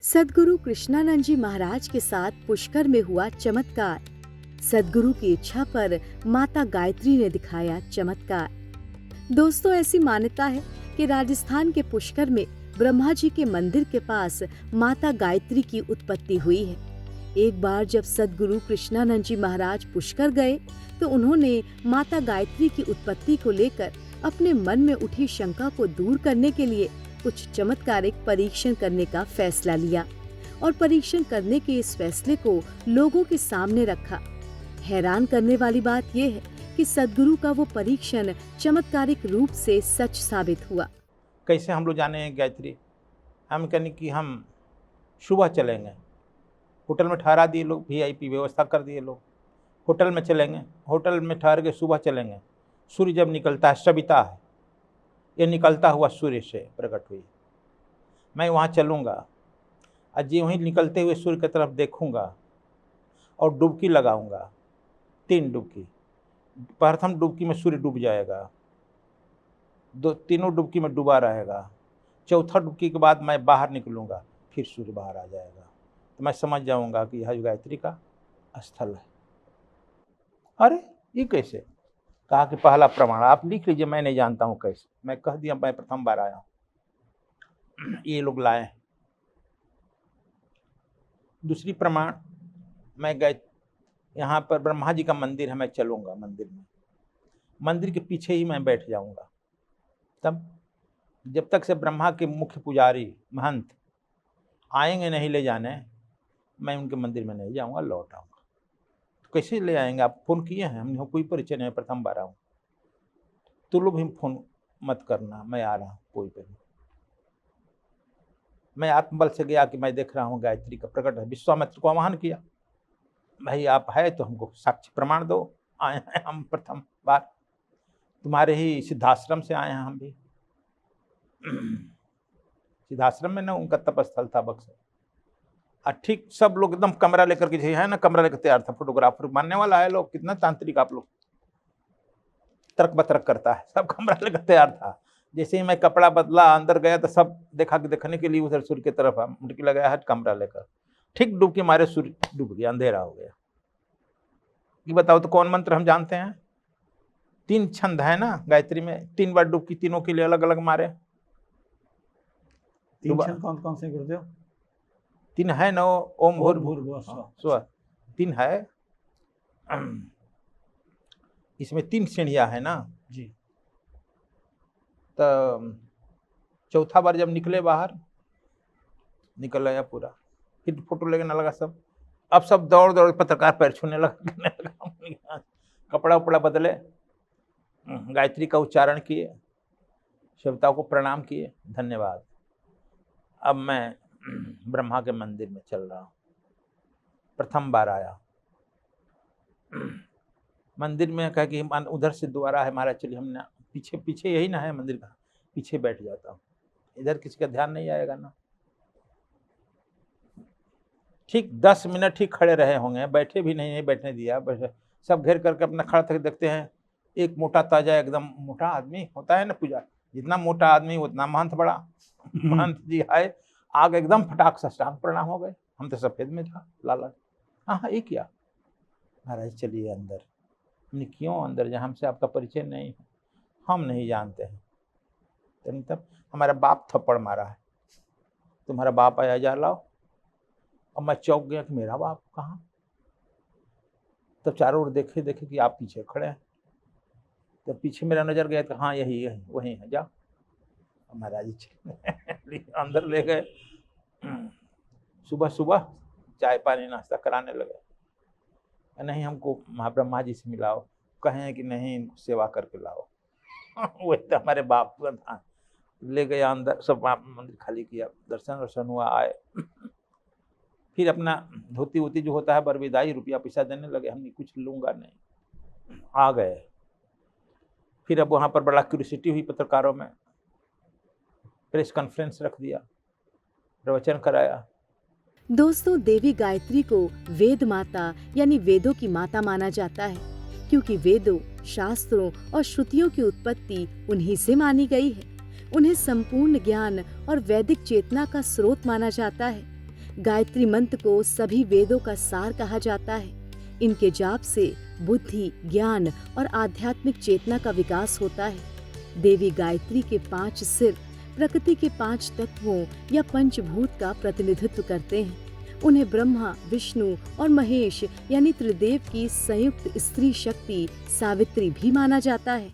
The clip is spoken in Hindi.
सद्गुरु कृष्णानंद जी महाराज के साथ पुष्कर में हुआ चमत्कार। सद्गुरु की इच्छा पर माता गायत्री ने दिखाया चमत्कार। दोस्तों, ऐसी मान्यता है कि राजस्थान के पुष्कर में ब्रह्मा जी के मंदिर के पास माता गायत्री की उत्पत्ति हुई है। एक बार जब सद्गुरु कृष्णानंद जी महाराज पुष्कर गए तो उन्होंने माता गायत्री की उत्पत्ति को लेकर अपने मन में उठी शंका को दूर करने के लिए कुछ चमत्कारिक परीक्षण करने का फैसला लिया और परीक्षण करने के इस फैसले को लोगों के सामने रखा। हैरान करने वाली बात यह है कि सद्गुरु का वो परीक्षण चमत्कारिक रूप से सच साबित हुआ। कैसे हम लोग जाने हैं गायत्री? हम कहने कि हम सुबह चलेंगे, होटल में ठहरा दिए लोग, वीआईपी व्यवस्था कर दिए लोग, होटल में चलेंगे, होटल में ठहर के सुबह चलेंगे। सूर्य जब निकलता है, सविता है, ये निकलता हुआ सूर्य से प्रकट हुई। मैं वहाँ चलूँगा और जी वहीं निकलते हुए सूर्य की तरफ देखूँगा और डुबकी लगाऊँगा, 3 डुबकी। प्रथम डुबकी में सूर्य डूब जाएगा, तीनों डुबकी में डूबा रहेगा। चौथा डुबकी के बाद मैं बाहर निकलूँगा, फिर सूर्य बाहर आ जाएगा, तो मैं समझ जाऊँगा कि यह गायत्री का स्थल है। अरे ये कैसे? कहा कि पहला प्रमाण आप लिख लीजिए, मैं नहीं जानता हूँ कैसे। मैं कह दिया मैं प्रथम बार आया हूँ, ये लोग लाए। दूसरी प्रमाण, मैं गए यहाँ पर ब्रह्मा जी का मंदिर है, मैं चलूँगा मंदिर में, मंदिर के पीछे ही मैं बैठ जाऊँगा। तब जब तक से ब्रह्मा के मुख्य पुजारी महंत आएंगे नहीं ले जाने, मैं उनके मंदिर में नहीं जाऊँगा, लौट आऊँगा। तो कैसे ले आएंगे? आप फोन किए हैं? हमने कोई परिचय नहीं, प्रथम बार आऊँ। तो लोग भी फोन मत करना, मैं आ रहा हूँ कोई पर। मैं आत्मबल से गया कि मैं देख रहा हूँ गायत्री का प्रकट है। विश्वामित्र को आह्वान किया, भाई आप है तो हमको साक्ष्य प्रमाण दो, आए हैं हम प्रथम बार, तुम्हारे ही सिद्धाश्रम से आए हैं हम भी। सिद्धाश्रम में ना उनका तपस्थल था बक्सर। ठीक सब लोग एकदम कमरा लेकर के है ना, कमरा लेकर तैयार था। फोटोग्राफर मानने वाला है लोग, कितना तांत्रिक आप लोग, तर्क बतर्क करता है, सब कमरा लेकर तैयार था। जैसे ही मैं कपड़ा बदला अंदर गया तो सब देखने के लिए उधर सूर्य की तरफ मुड़की लगाया है कमरा लेकर। ठीक डूबकी मारे सूर्य डूब गया, अंधेरा हो गया। ये बताओ तो कौन मंत्र हम जानते हैं? 3 छंद है ना गायत्री में, 3 बार डुबकी, तीनों के लिए अलग अलग मारे। 3 छंद कौन कौन से गुरुदेव? 3 है ना, ओम भूर्भुवः स्वः 3 है। इसमें 3 सीढ़ियां है ना जी। तो चौथा बार जब निकले बाहर, निकल आया पूरा, फिर फोटो लेने लगा सब। अब सब दौड़ दौड़ पत्रकार पैर छूने लगा, कपड़ा उपड़ा बदले, गायत्री का उच्चारण किए, देवताओं को प्रणाम किए, धन्यवाद। अब मैं ब्रह्मा के मंदिर में चल रहा हूँ, प्रथम बार आया। मंदिर में कह कि उधर से द्वारा है महाराज, चलिए हमने पीछे पीछे यही ना है मंदिर का, पीछे बैठ जाता हूँ, इधर किसी का ध्यान नहीं आएगा ना। ठीक 10 मिनट ही खड़े रहे होंगे, बैठे भी नहीं बैठने दिया, सब घेर करके अपना खड़ा तक देखते हैं। एक मोटा ताजा एकदम मोटा आदमी होता है ना पूजा, जितना मोटा आदमी उतना महंत बड़ा। महंत जी आए, आग एकदम फटाक साष्टांग प्रणाम हो गए। हम तो सफेद में था, लाला। हाँ ये क्या महाराज, चलिए अंदर। हमने क्यों अंदर जहाँ हमसे आपका परिचय नहीं है, हम नहीं जानते हैं। तब हमारा बाप थप्पड़ मारा है, तुम्हारा बाप आया, जा लाओ। अब मैं चौंक गया कि मेरा बाप कहाँ? तब चारों ओर देखे कि आप पीछे खड़े हैं। तब पीछे मेरा नजर गया तो हाँ यही वही है, जाओ। महाराज जी अंदर ले गए। सुबह सुबह चाय पानी नाश्ता कराने लगे। नहीं हमको ब्रह्मा जी से मिलाओ, कहें कि नहीं इनको सेवा करके लाओ। वही तो हमारे बाप था। ले गया अंदर, सब मंदिर खाली किया, दर्शन हुआ, आए। फिर अपना धोती वोती जो होता है बरविदाई, रुपया पैसा देने लगे। हमने कुछ लूंगा नहीं, आ गए। फिर अब वहाँ पर बड़ा क्यूरियोसिटी हुई पत्रकारों में, प्रेस कॉन्फ्रेंस रख दिया, प्रवचन कराया। दोस्तों, देवी गायत्री को वेद माता यानी वेदों की माता माना जाता है, क्योंकि वेदों, शास्त्रों और श्रुतियों की उत्पत्ति उन्हीं से मानी गई है। उन्हें संपूर्ण ज्ञान और वैदिक चेतना का स्रोत माना जाता है। गायत्री मंत्र को सभी वेदों का सार कहा जाता है। इनके जाप से बुद्धि, ज्ञान और आध्यात्मिक चेतना का विकास होता है। देवी गायत्री के 5 सिर प्रकृति के 5 तत्वों या पंचभूत का प्रतिनिधित्व करते हैं। उन्हें ब्रह्मा, विष्णु और महेश यानी त्रिदेव की संयुक्त स्त्री शक्ति सावित्री भी माना जाता है।